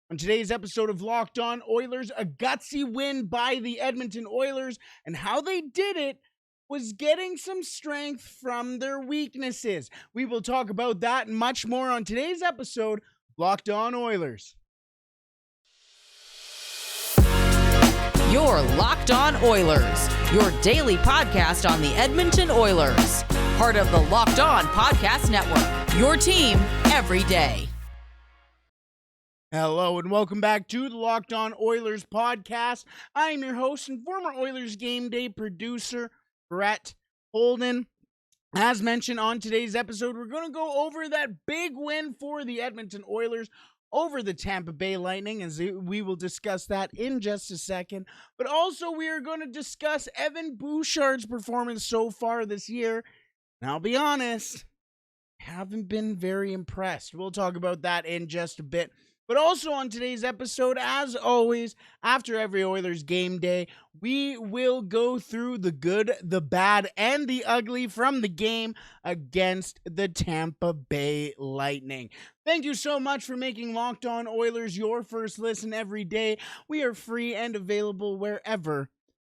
On today's episode of Locked On Oilers, a gutsy win by the Edmonton Oilers, and how they did it was getting some strength from their weaknesses. We will talk about that and much more on today's episode, Locked On Oilers. You're Locked On Oilers, your daily podcast on the Edmonton Oilers. Part of the Locked On Podcast Network, your team every day. Hello and welcome back to the Locked On Oilers podcast. I am your host and former Oilers game day producer, Brett Holden. As mentioned on today's episode, we're going to go over that big win for the Edmonton Oilers over the Tampa Bay Lightning, as we will discuss that in just a second. But also we are going to discuss Evan Bouchard's performance so far this year. And I'll be honest, haven't been very impressed. We'll talk about that in just a bit. But also on today's episode, as always, after every Oilers game day, we will go through the good, the bad, and the ugly from the game against the Tampa Bay Lightning. Thank you so much for making Locked On Oilers your first listen every day. We are free and available wherever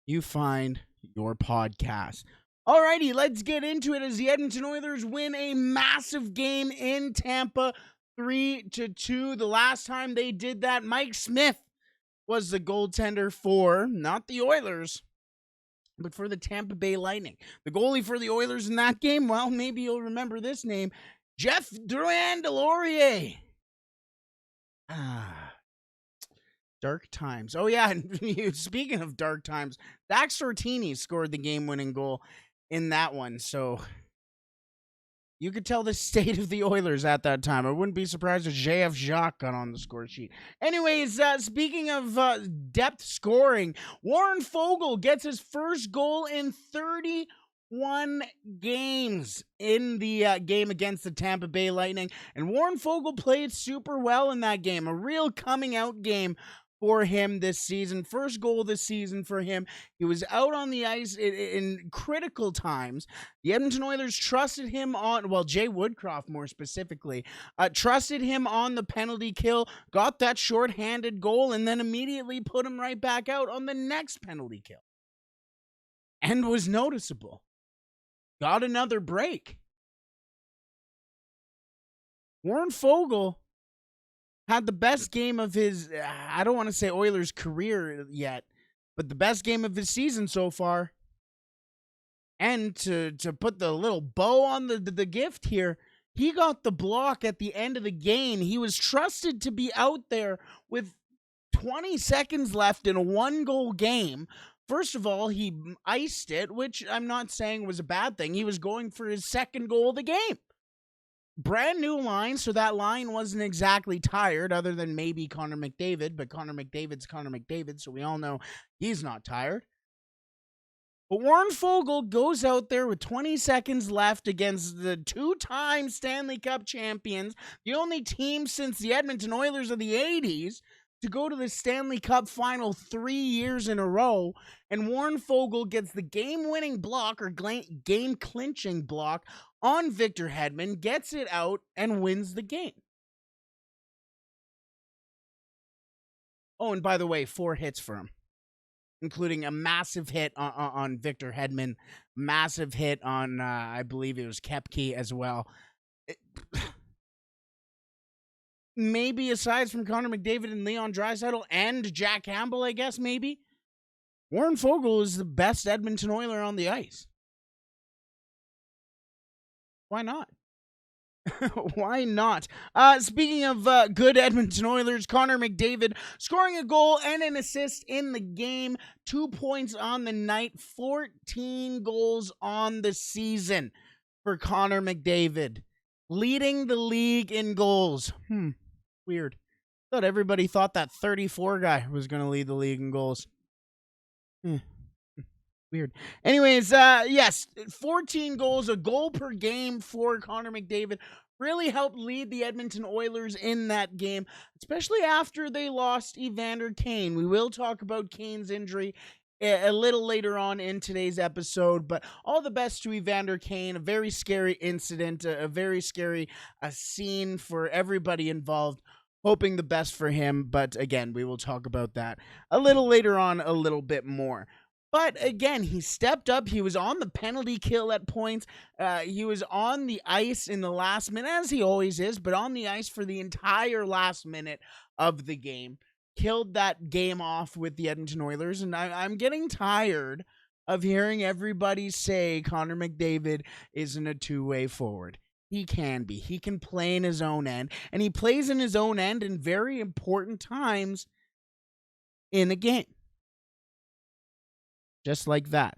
you find your podcast. Alrighty, let's get into it as the Edmonton Oilers win a massive game in Tampa, 3-2. The last time they did that, Mike Smith was the goaltender for, not the Oilers, but for the Tampa Bay Lightning. The goalie for the Oilers in that game, well, maybe you'll remember this name, Jeff Drouin-Delorier. Dark times. Oh, yeah, and speaking of dark times, Dax Sortini scored the game-winning goal in that one, so you could tell the state of the Oilers at that time. I wouldn't be surprised if JF Jacques got on the score sheet. Anyways, speaking of depth scoring, Warren Foegele gets his first goal in 31 games in the game against the Tampa Bay Lightning. And Warren Foegele played super well in that game. A real coming out game for him this season. First goal this season for him. He was out on the ice in critical times. The Edmonton Oilers trusted him on, well, Jay Woodcroft more specifically, trusted him on the penalty kill, got that shorthanded goal, and then immediately put him right back out on the next penalty kill. And was noticeable. Got another break. Warren Foegele had the best game of his, I don't want to say Oilers career yet, but the best game of his season so far. And to put the little bow on the gift here, he got the block at the end of the game. He was trusted to be out there with 20 seconds left in a one-goal game. First of all, he iced it, which I'm not saying was a bad thing. He was going for his second goal of the game. Brand new line, so that line wasn't exactly tired, other than maybe Connor McDavid, but Connor McDavid's Connor McDavid, so we all know he's not tired. But Warren Foegele goes out there with 20 seconds left against the two-time Stanley Cup champions, the only team since the Edmonton Oilers of the 80s to go to the Stanley Cup final 3 years in a row, and Warren Foegele gets the game-winning block or game-clinching block on Victor Hedman, gets it out, and wins the game. Oh, and by the way, 4 hits for him, including a massive hit on Victor Hedman, massive hit on, I believe it was Koepke as well. Maybe aside from Connor McDavid and Leon Draisaitl and Jack Campbell, I guess, maybe, Warren Foegele is the best Edmonton Oiler on the ice. Why not? Why not? Speaking of good Edmonton Oilers, Connor McDavid scoring a goal and an assist in the game. 2 points on the night, 14 goals on the season for Connor McDavid. Leading the league in goals. Weird. Thought everybody thought that 34 guy was going to lead the league in goals. Weird. Anyways, yes, 14 goals, a goal per game for Connor McDavid. Really helped lead the Edmonton Oilers in that game, especially after they lost Evander Kane. We will talk about Kane's injury a little later on in today's episode, but all the best to Evander Kane. A very scary incident, a very scary scene for everybody involved hoping the best for him. But again, we will talk about that a little later on, a little bit more. But again, he stepped up. He was on the penalty kill at points. He was on the ice in the last minute, as he always is, but on the ice for the entire last minute of the game. Killed that game off with the Edmonton Oilers. And I'm getting tired of hearing everybody say Connor McDavid isn't a two-way forward. He can be. He can play in his own end. And he plays in his own end in very important times in a game. Just like that.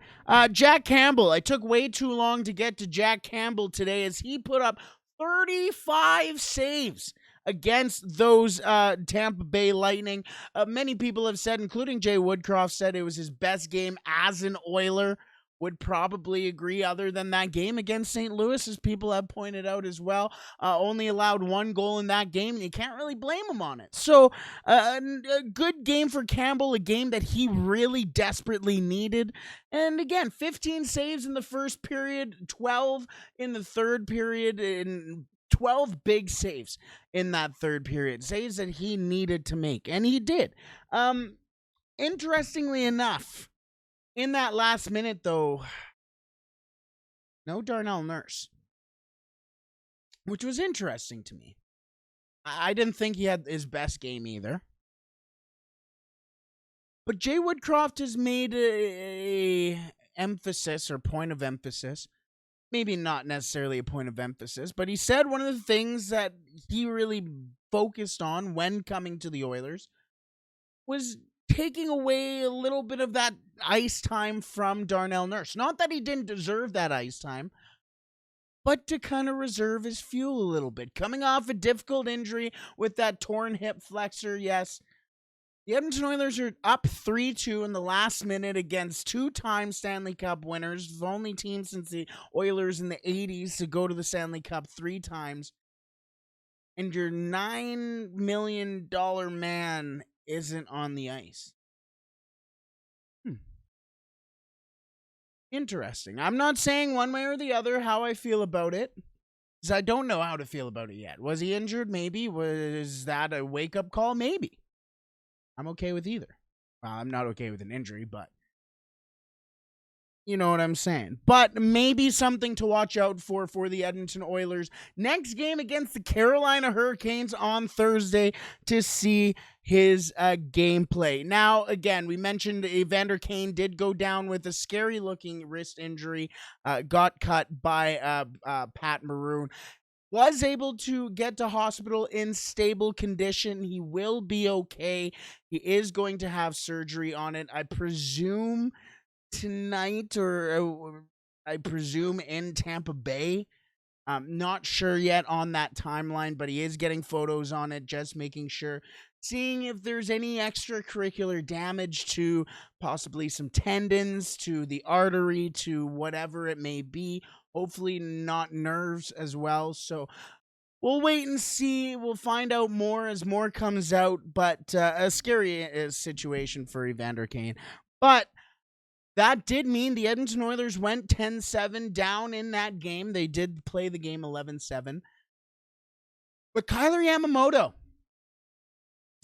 Jack Campbell. I took way too long to get to Jack Campbell today as he put up 35 saves against those Tampa Bay Lightning. Many people have said, including Jay Woodcroft, said it was his best game as an Oiler. Would probably agree, other than that game against St. Louis, as people have pointed out as well. Only allowed one goal in that game, and you can't really blame him on it. So, a good game for Campbell, a game that he really desperately needed. And again, 15 saves in the first period, 12 in the third period, and 12 big saves in that third period. Saves that he needed to make, and he did. Interestingly enough, in that last minute, though, no Darnell Nurse, which was interesting to me. I didn't think he had his best game either. But Jay Woodcroft has made a emphasis or point of emphasis. Maybe not necessarily a point of emphasis, but he said one of the things that he really focused on when coming to the Oilers was taking away a little bit of that ice time from Darnell Nurse. Not that he didn't deserve that ice time, but to kind of reserve his fuel a little bit. Coming off a difficult injury with that torn hip flexor, yes. The Edmonton Oilers are up 3-2 in the last minute against two-time Stanley Cup winners. The only team since the Oilers in the 80s to go to the Stanley Cup 3 times. And your $9 million man isn't on the ice. Interesting. I'm not saying one way or the other how I feel about it, because I don't know how to feel about it yet. Was he injured? Maybe. Was that a wake-up call? Maybe. I'm okay with either. I'm not okay with an injury, but you know what I'm saying. But maybe something to watch out for the Edmonton Oilers. Next game against the Carolina Hurricanes on Thursday to see his gameplay. Now, again, we mentioned Evander Kane did go down with a scary-looking wrist injury. Got cut by Pat Maroon. Was able to get to hospital in stable condition. He will be okay. He is going to have surgery on it, I presume, tonight, or I presume in Tampa Bay. I'm not sure yet on that timeline, but he is getting photos on it, just making sure, seeing if there's any extracurricular damage to possibly some tendons, to the artery, to whatever it may be. Hopefully not nerves as well. So we'll wait and see. We'll find out more as more comes out, but a scary situation for Evander Kane. But that did mean the Edmonton Oilers went 10-7 down in that game. They did play the game 11-7. But Kyler Yamamoto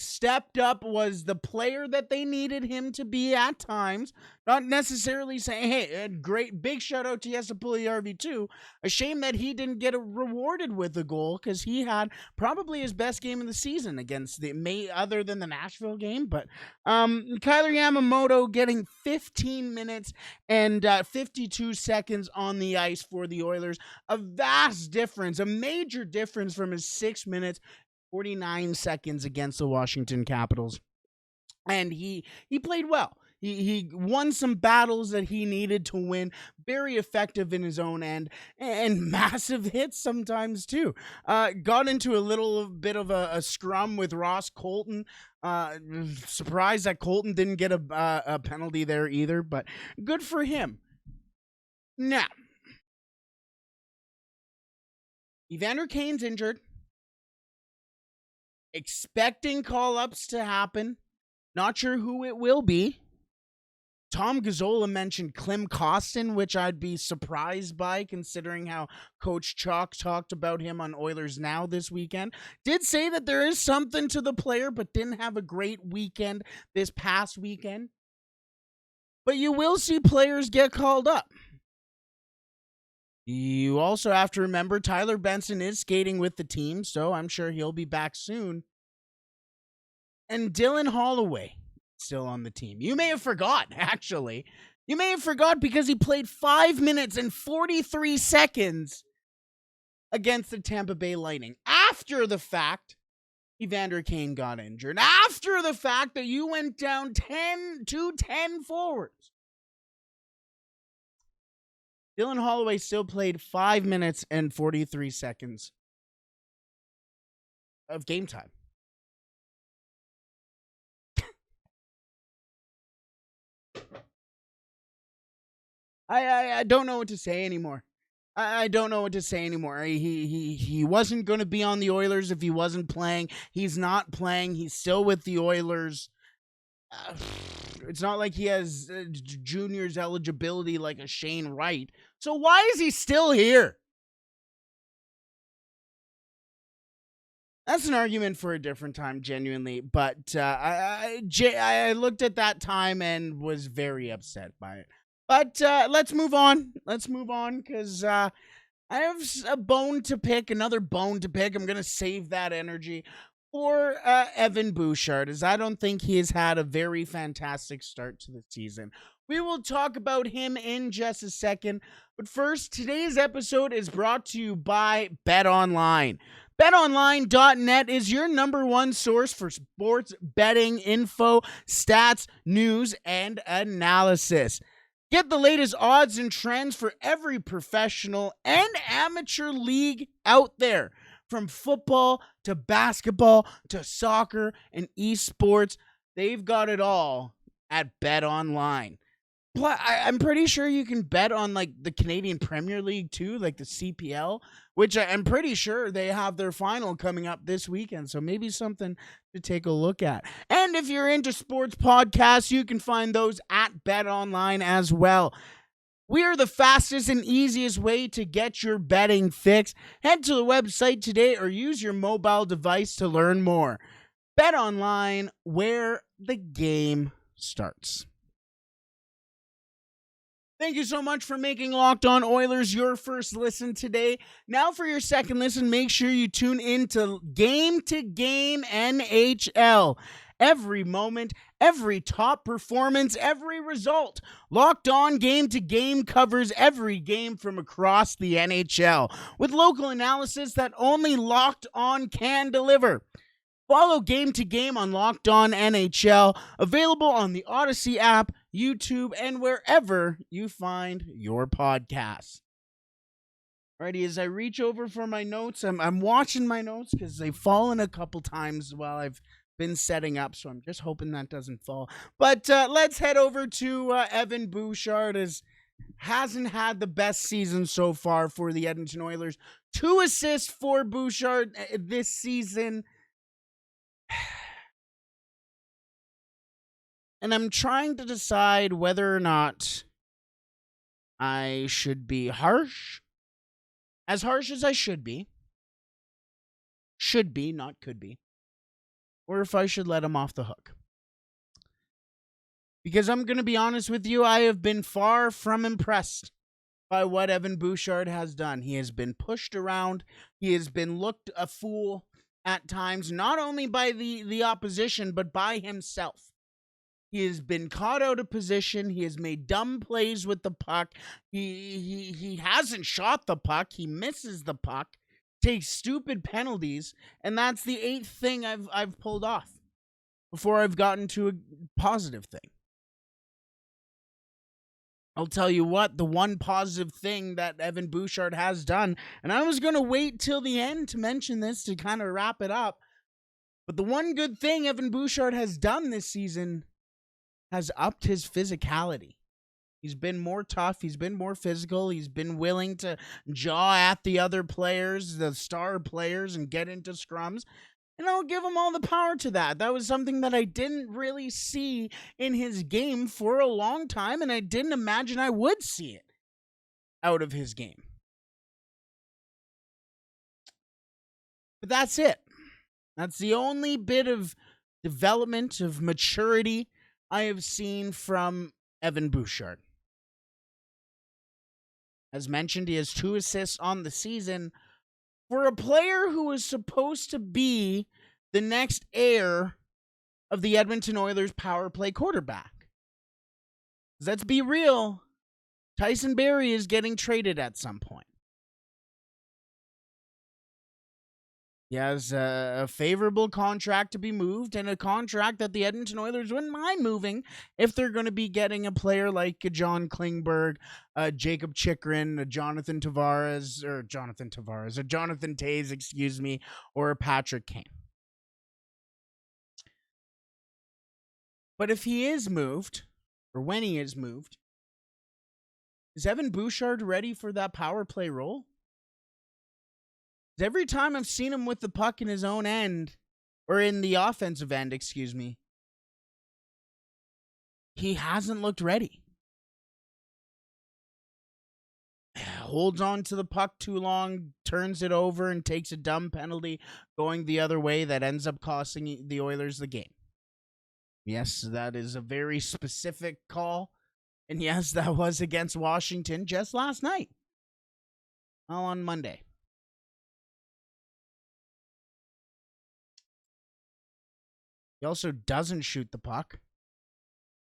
stepped up, was the player that they needed him to be at times. Not necessarily saying, hey, a great big shout out to Jesse Puljujärvi too. A shame that he didn't get rewarded with a goal, because he had probably his best game of the season against other than the Nashville game. But Kyler Yamamoto getting 15 minutes and 52 seconds on the ice for the Oilers. A vast difference, a major difference from his 6 minutes 49 seconds against the Washington Capitals. And he played well. He won some battles that he needed to win. Very effective in his own end. And massive hits sometimes, too. Got into a little bit of a scrum with Ross Colton. Surprised that Colton didn't get a penalty there either. But good for him. Now, Evander Kane's injured. Expecting call-ups to happen. Not sure who it will be. Tom Gazzola mentioned Klim Kostin, which I'd be surprised by considering how Coach Chalk talked about him on Oilers Now this weekend. Did say that there is something to the player, but didn't have a great weekend this past weekend. But you will see players get called up. You also have to remember Tyler Benson is skating with the team, so I'm sure he'll be back soon. And Dylan Holloway still on the team. You may have forgot, actually. You may have forgot because he played 5 minutes and 43 seconds against the Tampa Bay Lightning. After the fact, Evander Kane got injured. After the fact that you went down 10 forwards. Dylan Holloway still played 5 minutes and 43 seconds of game time. I don't know what to say anymore. I don't know what to say anymore. He wasn't going to be on the Oilers if he wasn't playing. He's not playing. He's still with the Oilers. It's not like he has junior's eligibility like a Shane Wright. So why is he still here? That's an argument for a different time, genuinely. But I looked at that time and was very upset by it. But let's move on. Let's move on because I have a bone to pick, another bone to pick. I'm going to save that energy for Evan Bouchard, as I don't think he has had a very fantastic start to the season. We will talk about him in just a second. But first, today's episode is brought to you by BetOnline. BetOnline.net is your number one source for sports betting info, stats, news, and analysis. Get the latest odds and trends for every professional and amateur league out there. From football to basketball to soccer and esports, they've got it all at BetOnline. I'm pretty sure you can bet on like the Canadian Premier League too, like the CPL, which I'm pretty sure they have their final coming up this weekend. So maybe something to take a look at. And if you're into sports podcasts, you can find those at BetOnline as well. We are the fastest and easiest way to get your betting fix. Head to the website today or use your mobile device to learn more. BetOnline, where the game starts. Thank you so much for making Locked On Oilers your first listen today. Now for your second listen, make sure you tune in to Game NHL. Every moment, every top performance, every result. Locked On Game to Game covers every game from across the NHL with local analysis that only Locked On can deliver. Follow Game to Game on Locked On NHL, available on the Odyssey app, YouTube, and wherever you find your podcasts. Alrighty, as I reach over for my notes, I'm watching my notes because they've fallen a couple times while I've been setting up, so I'm just hoping that doesn't fall. But let's head over to Evan Bouchard, as hasn't had the best season so far for the Edmonton Oilers. 2 assists for Bouchard this season. And I'm trying to decide whether or not I should be harsh as I should be, not could be, or if I should let him off the hook. Because I'm going to be honest with you, I have been far from impressed by what Evan Bouchard has done. He has been pushed around. He has been looked a fool at times, not only by the opposition, but by himself. He has been caught out of position. He has made dumb plays with the puck. He hasn't shot the puck. He misses the puck, takes stupid penalties, and that's the 8th thing I've pulled off before I've gotten to a positive thing. I'll tell you what, the one positive thing that Evan Bouchard has done, and I was going to wait till the end to mention this to kind of wrap it up, but the one good thing Evan Bouchard has done this season has upped his physicality. He's been more tough. He's been more physical. He's been willing to jaw at the other players, the star players, and get into scrums. And I'll give him all the power to that. That was something that I didn't really see in his game for a long time, and I didn't imagine I would see it out of his game. But that's it. That's the only bit of development, of maturity I have seen from Evan Bouchard. As mentioned, he has 2 assists on the season for a player who was supposed to be the next heir of the Edmonton Oilers power play quarterback. Let's be real. Tyson Barrie is getting traded at some point. He has a favorable contract to be moved, and a contract that the Edmonton Oilers wouldn't mind moving if they're going to be getting a player like a John Klingberg, a Jacob Chychrun, a Jonathan Toews, or a Patrick Kane. But if he is moved, or when he is moved, is Evan Bouchard ready for that power play role? Every time I've seen him with the puck in his own end, or in the offensive end, he hasn't looked ready. Holds on to the puck too long, turns it over, and takes a dumb penalty going the other way that ends up costing the Oilers the game. Yes, that is a very specific call. And yes, that was against Washington just last night. Well, on Monday. He also doesn't shoot the puck.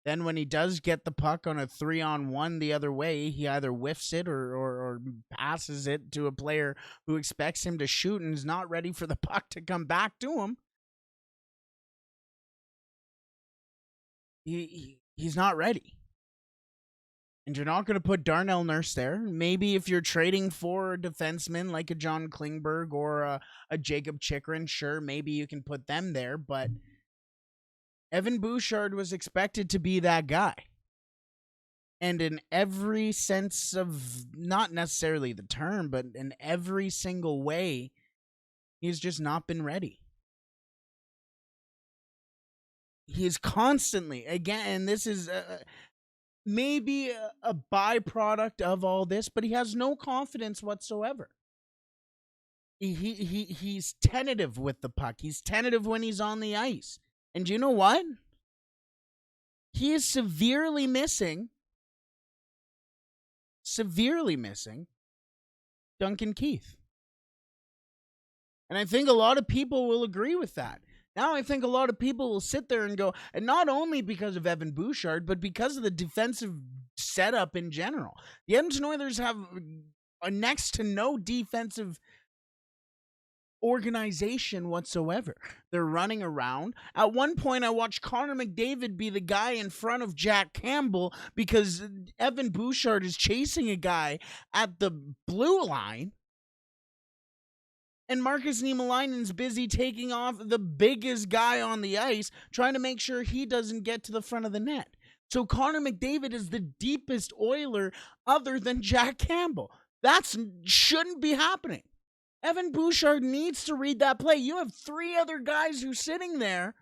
Then when he does get the puck on a 3-on-1 the other way, he either whiffs it or passes it to a player who expects him to shoot and is not ready for the puck to come back to him. He's not ready. And you're not going to put Darnell Nurse there. Maybe if you're trading for a defenseman like a John Klingberg or a Jacob Chychrun, sure, maybe you can put them there, but Evan Bouchard was expected to be that guy. And in every sense of, not necessarily the term, but in every single way, he's just not been ready. He is constantly, again, and this is maybe a byproduct of all this, but he has no confidence whatsoever. He's tentative with the puck. He's tentative when he's on the ice. And you know what? He is severely missing Duncan Keith. And I think a lot of people will agree with that. Now I think a lot of people will sit there and go, and not only because of Evan Bouchard, but because of the defensive setup in general. The Edmonton Oilers have a next to no defensive organization whatsoever. They're running around. At one point, I watched Connor McDavid be the guy in front of Jack Campbell because Evan Bouchard is chasing a guy at the blue line. And Marcus Niemelainen's busy taking off the biggest guy on the ice, trying to make sure he doesn't get to the front of the net. So Connor McDavid is the deepest Oiler other than Jack Campbell. That shouldn't be happening. Evan Bouchard needs to read that play. You have 3 other guys who are sitting there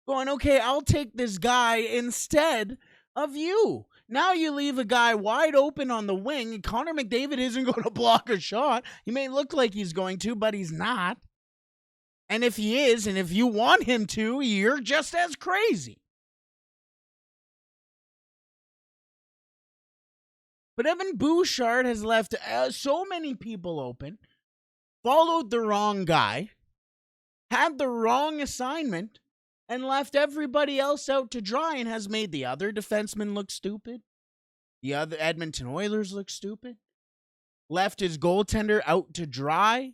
going, okay, I'll take this guy instead of you. Now you leave a guy wide open on the wing, and Connor McDavid isn't going to block a shot. He may look like he's going to, but he's not. And if he is, and if you want him to, you're just as crazy. But Evan Bouchard has left so many people open, followed the wrong guy, had the wrong assignment, and left everybody else out to dry, and has made the other defensemen look stupid. The other Edmonton Oilers look stupid. Left his goaltender out to dry.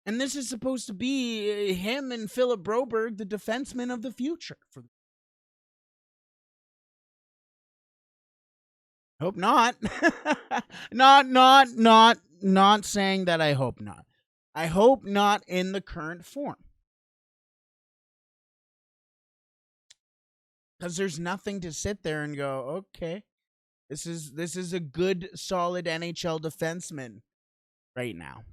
And this is supposed to be him and Philip Broberg, the defensemen of the future. Hope not. Not saying that I hope not. I hope not in the current form. Because there's nothing to sit there and go, okay, this is a good, solid NHL defenseman right now.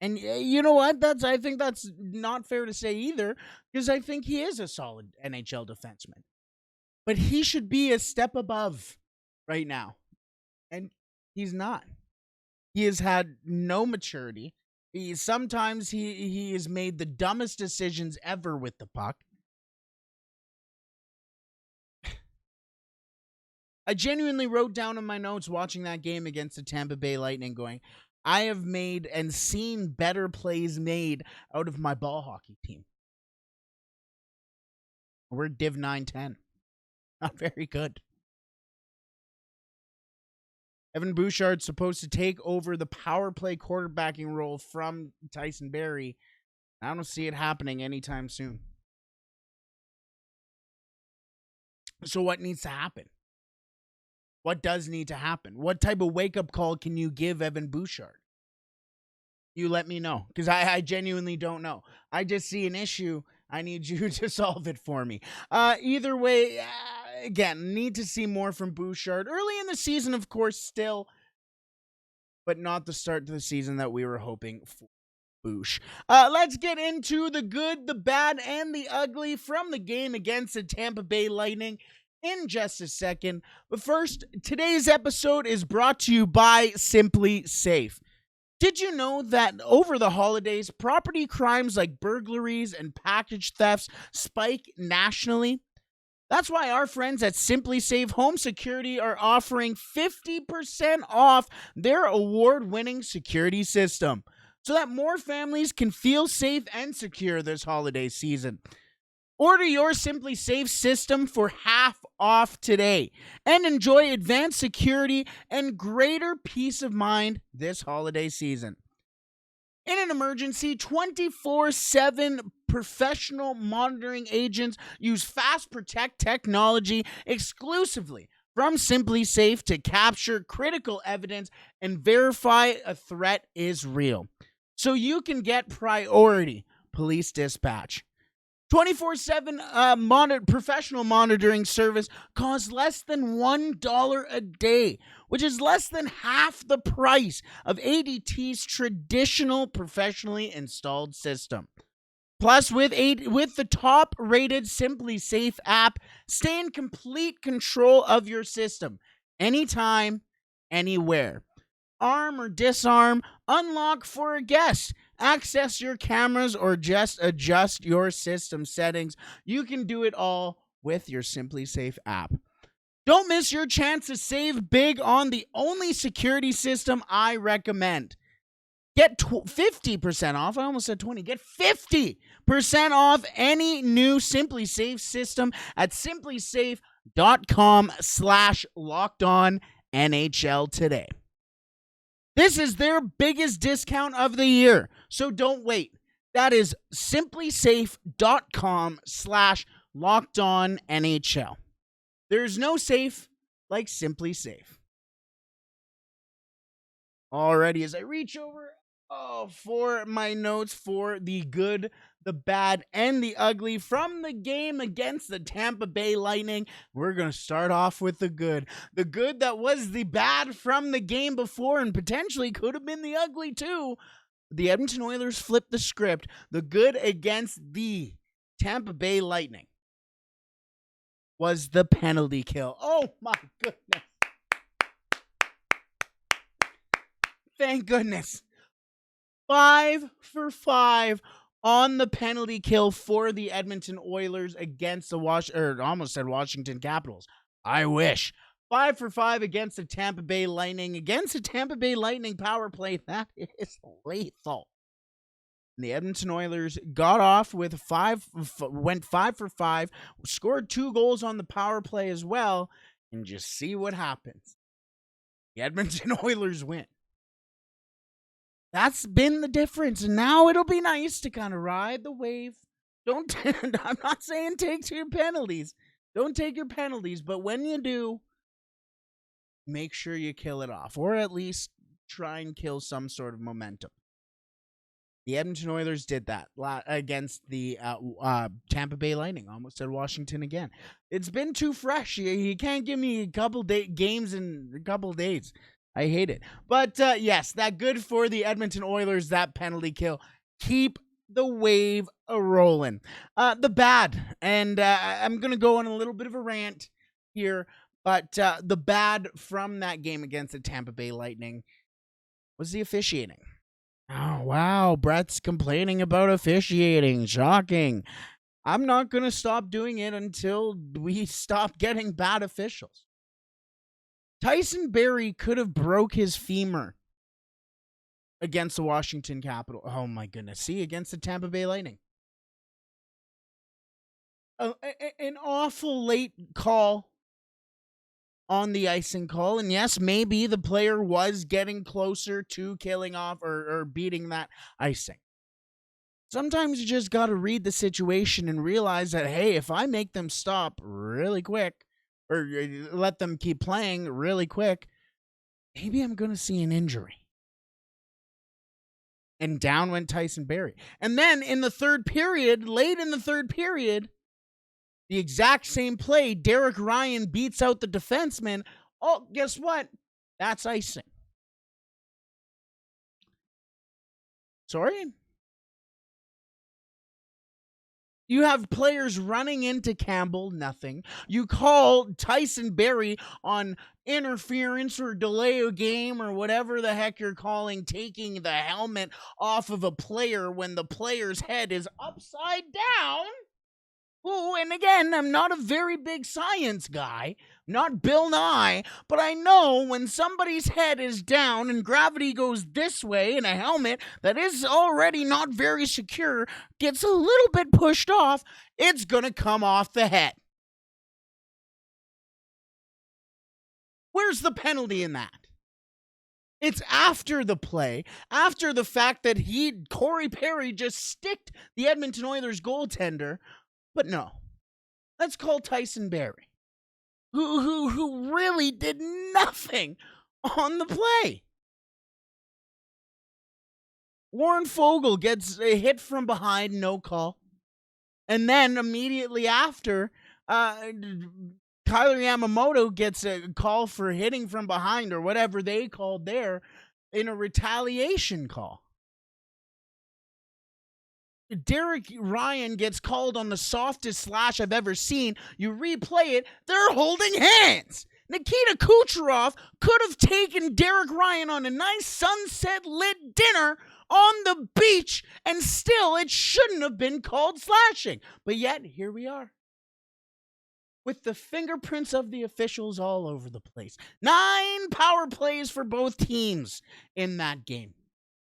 And you know what? I think that's not fair to say either, because I think he is a solid NHL defenseman. But he should be a step above right now. And he's not. He has had no maturity. Sometimes he has made the dumbest decisions ever with the puck. I genuinely wrote down in my notes watching that game against the Tampa Bay Lightning going, I have made and seen better plays made out of my ball hockey team. We're Div 9-10. Not very good. Evan Bouchard's supposed to take over the power play quarterbacking role from Tyson Barrie. I don't see it happening anytime soon. So what needs to happen? What does need to happen? What type of wake-up call can you give Evan Bouchard? You let me know, because I genuinely don't know. I just see an issue. I need you to solve it for me. Either way, again, need to see more from Bouchard. Early in the season, of course, still, but not the start to the season that we were hoping for. Boosh. Let's get into the good, the bad, and the ugly from the game against the Tampa Bay Lightning in just a second. But first, today's episode is brought to you by SimpliSafe. Did you know that over the holidays, property crimes like burglaries and package thefts spike nationally? That's why our friends at SimpliSafe Home Security are offering 50% off their award-winning security system, so that more families can feel safe and secure this holiday season. Order your SimpliSafe system for half off today and enjoy advanced security and greater peace of mind this holiday season. In an emergency, 24/7 professional monitoring agents use Fast Protect technology exclusively from SimpliSafe to capture critical evidence and verify a threat is real, so you can get priority police dispatch. 24/7 professional monitoring service costs less than $1 a day, which is less than half the price of ADT's traditional professionally installed system. Plus, with the top-rated SimpliSafe app, stay in complete control of your system, anytime, anywhere. Arm or disarm, unlock for a guest, access your cameras, or just adjust your system settings. You can do it all with your SimpliSafe app. Don't miss your chance to save big on the only security system I recommend. Get 50% off. I almost said 20. Get 50% off any new SimpliSafe system at simplisafe.com/LockedOnNHL today. This is their biggest discount of the year, so don't wait. That is simplisafe.com/LockedOnNHL. There's no safe like SimpliSafe. Alrighty, as I reach over for my notes for the good, the bad, and the ugly from the game against the Tampa Bay Lightning, we're going to start off with the good. The good that was the bad from the game before and potentially could have been the ugly too. The Edmonton Oilers flipped the script. The good against the Tampa Bay Lightning was the penalty kill. Oh my goodness. Thank goodness. 5 for 5 on the penalty kill for the Edmonton Oilers against the Washington Capitals. I wish. 5 for 5 against the Tampa Bay Lightning. Against the Tampa Bay Lightning power play, that is lethal. And the Edmonton Oilers got off with went 5 for 5, scored 2 goals on the power play as well, and just see what happens. The Edmonton Oilers win. That's been the difference. And now it'll be nice to kind of ride the wave. I'm not saying take your penalties. Don't take your penalties. But when you do, make sure you kill it off. Or at least try and kill some sort of momentum. The Edmonton Oilers did that against the Tampa Bay Lightning. Almost said Washington again. It's been too fresh. You can't give me a couple games in a couple days. I hate it. But yes, that good for the Edmonton Oilers, that penalty kill. Keep the wave a-rolling. The bad, and I'm going to go on a little bit of a rant here, but the bad from that game against the Tampa Bay Lightning was the officiating. Oh, wow. Brett's complaining about officiating. Shocking. I'm not going to stop doing it until we stop getting bad officials. Tyson Barrie could have broke his femur against the Washington Capitals. Oh, my goodness. See, against the Tampa Bay Lightning. An awful late call on the icing call. And yes, maybe the player was getting closer to killing off or beating that icing. Sometimes you just got to read the situation and realize that, hey, if I make them stop really quick or let them keep playing really quick, maybe I'm going to see an injury. And down went Tyson Barrie. And then in the third period, late in the third period, the exact same play, Derek Ryan beats out the defenseman. Oh, guess what? That's icing. Sorry? You have players running into Campbell, nothing. You call Tyson Barrie on interference or delay a game or whatever the heck you're calling, taking the helmet off of a player when the player's head is upside down. Oh, and again, I'm not a very big science guy, not Bill Nye, but I know when somebody's head is down and gravity goes this way in a helmet that is already not very secure, gets a little bit pushed off, it's going to come off the head. Where's the penalty in that? It's after the play, after the fact that Corey Perry just sticked the Edmonton Oilers goaltender. But no, let's call Tyson Barrie, who really did nothing on the play. Warren Foegele gets a hit from behind, no call. And then immediately after, Kyler Yamamoto gets a call for hitting from behind or whatever they called there in a retaliation call. Derek Ryan gets called on the softest slash I've ever seen. You replay it, they're holding hands. Nikita Kucherov could have taken Derek Ryan on a nice sunset-lit dinner on the beach, and still it shouldn't have been called slashing. But yet, here we are, with the fingerprints of the officials all over the place. 9 power plays for both teams in that game.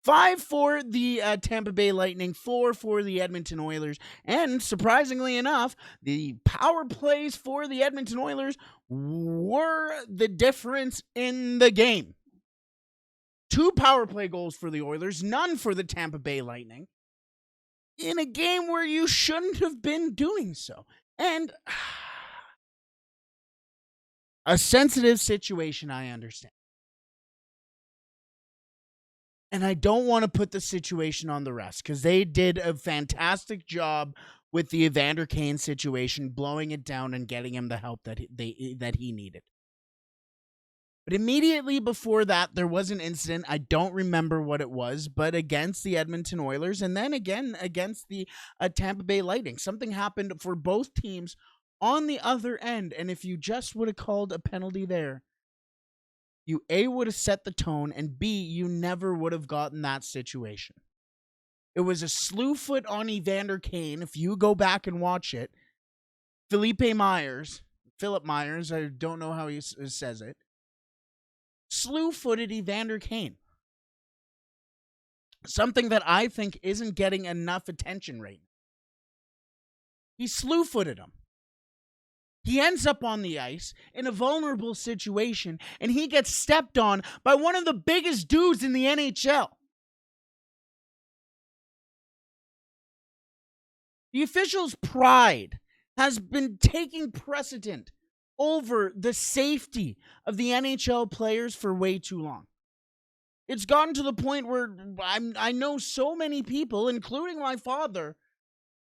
5 for the Tampa Bay Lightning, 4 for the Edmonton Oilers. And surprisingly enough, the power plays for the Edmonton Oilers were the difference in the game. 2 power play goals for the Oilers, none for the Tampa Bay Lightning, in a game where you shouldn't have been doing so. And a sensitive situation, I understand. And I don't want to put the situation on the refs because they did a fantastic job with the Evander Kane situation, blowing it down and getting him the help that he needed. But immediately before that, there was an incident. I don't remember what it was, but against the Edmonton Oilers and then again against the Tampa Bay Lightning. Something happened for both teams on the other end. And if you just would have called a penalty there, you A, would have set the tone, and B, you never would have gotten that situation. It was a slew foot on Evander Kane. If you go back and watch it, Philip Myers, I don't know how he says it, slew-footed Evander Kane. Something that I think isn't getting enough attention right now. He slew-footed him. He ends up on the ice in a vulnerable situation, and he gets stepped on by one of the biggest dudes in the NHL. The officials' pride has been taking precedent over the safety of the NHL players for way too long. It's gotten to the point where I know so many people, including my father,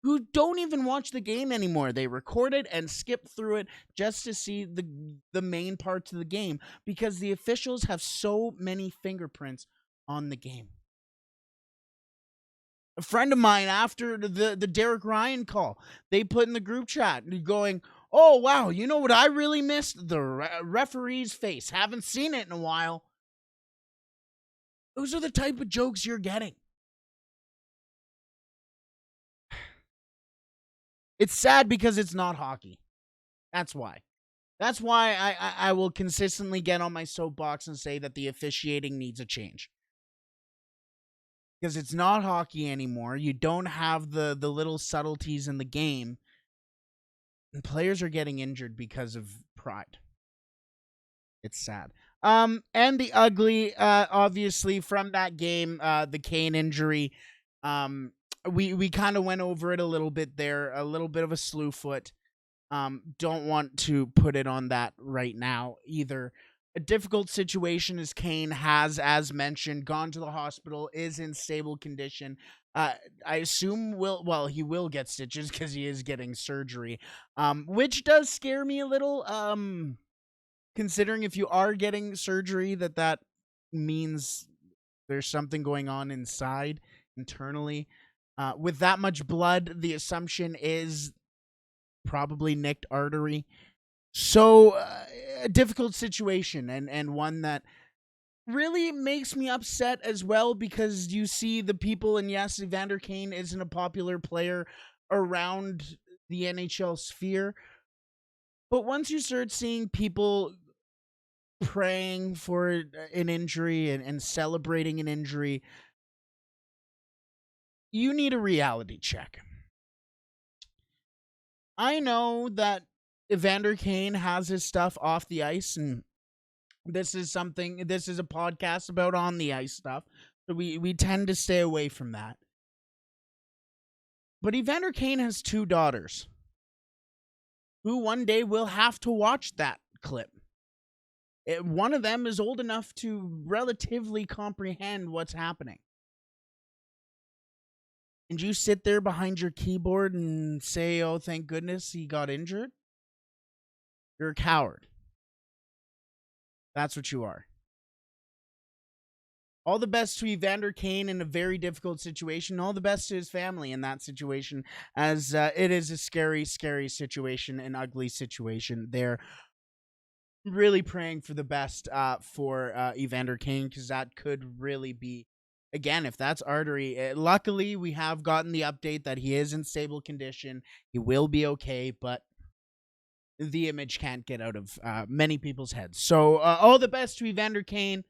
who don't even watch the game anymore. They record it and skip through it just to see the main parts of the game because the officials have so many fingerprints on the game. A friend of mine, after the Derek Ryan call, they put in the group chat going, "Oh, wow, you know what I really missed? The referee's face. Haven't seen it in a while." Those are the type of jokes you're getting. It's sad because it's not hockey. That's why. That's why I will consistently get on my soapbox and say that the officiating needs a change. Because it's not hockey anymore. You don't have the little subtleties in the game. And players are getting injured because of pride. It's sad. And the ugly, obviously, from that game, the Kane injury. We kind of went over it a little bit there. A little bit of a slew foot. Don't want to put it on that right now either. A difficult situation as Kane has, as mentioned, gone to the hospital, is in stable condition. I assume he will get stitches because he is getting surgery, which does scare me a little, considering if you are getting surgery, that means there's something going on internally. With that much blood, the assumption is probably nicked artery. So, a difficult situation and one that really makes me upset as well because you see the people, and yes, Evander Kane isn't a popular player around the NHL sphere, but once you start seeing people praying for an injury and celebrating an injury, you need a reality check. I know that Evander Kane has his stuff off the ice, and this is a podcast about on the ice stuff, so we tend to stay away from that. But Evander Kane has 2 daughters who one day will have to watch that clip. One of them is old enough to relatively comprehend what's happening. And you sit there behind your keyboard and say, "Oh, thank goodness he got injured"? You're a coward. That's what you are. All the best to Evander Kane in a very difficult situation. All the best to his family in that situation, as it is a scary, scary situation, an ugly situation. They're really praying for the best for Evander Kane, because that could really be, again, if that's artery. Luckily, we have gotten the update that he is in stable condition. He will be okay, but the image can't get out of many people's heads. So all the best to Evander Kane.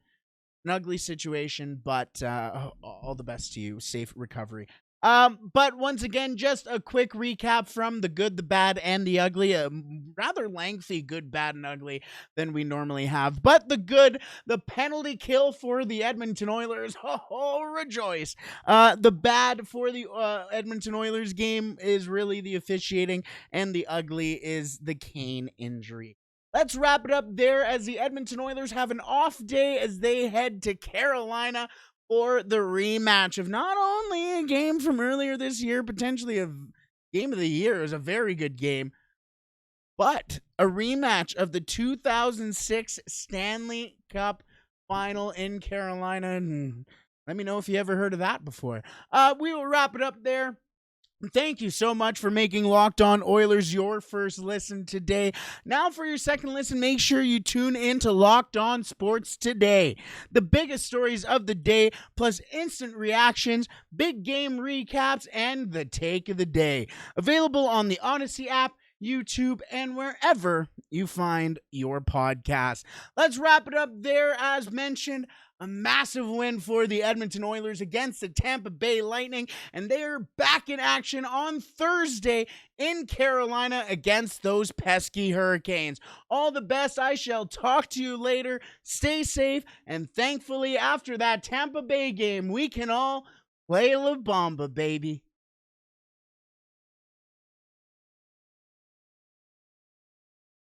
An ugly situation, but all the best to you. Safe recovery. But once again, just a quick recap from the good, the bad, and the ugly. A rather lengthy good, bad, and ugly than we normally have. But the good, the penalty kill for the Edmonton Oilers. Oh, rejoice. The bad for the Edmonton Oilers game is really the officiating, and the ugly is the Kane injury. Let's wrap it up there as the Edmonton Oilers have an off day as they head to Carolina for the rematch of not only a game from earlier this year, potentially a game of the year. It was a very good game, but a rematch of the 2006 Stanley Cup final in Carolina. And let me know if you ever heard of that before. We will wrap it up there. Thank you so much for making Locked On Oilers your first listen today. Now for your second listen, make sure you tune in to Locked On Sports Today. The biggest stories of the day, plus instant reactions, big game recaps, and the take of the day. Available on the Odyssey app, YouTube, and wherever you find your podcast. Let's wrap it up there. As mentioned, a massive win for the Edmonton Oilers against the Tampa Bay Lightning, and they are back in action on Thursday in Carolina against those pesky Hurricanes. All the best. I shall talk to you later. Stay safe, and thankfully, after that Tampa Bay game, we can all play La Bamba, baby.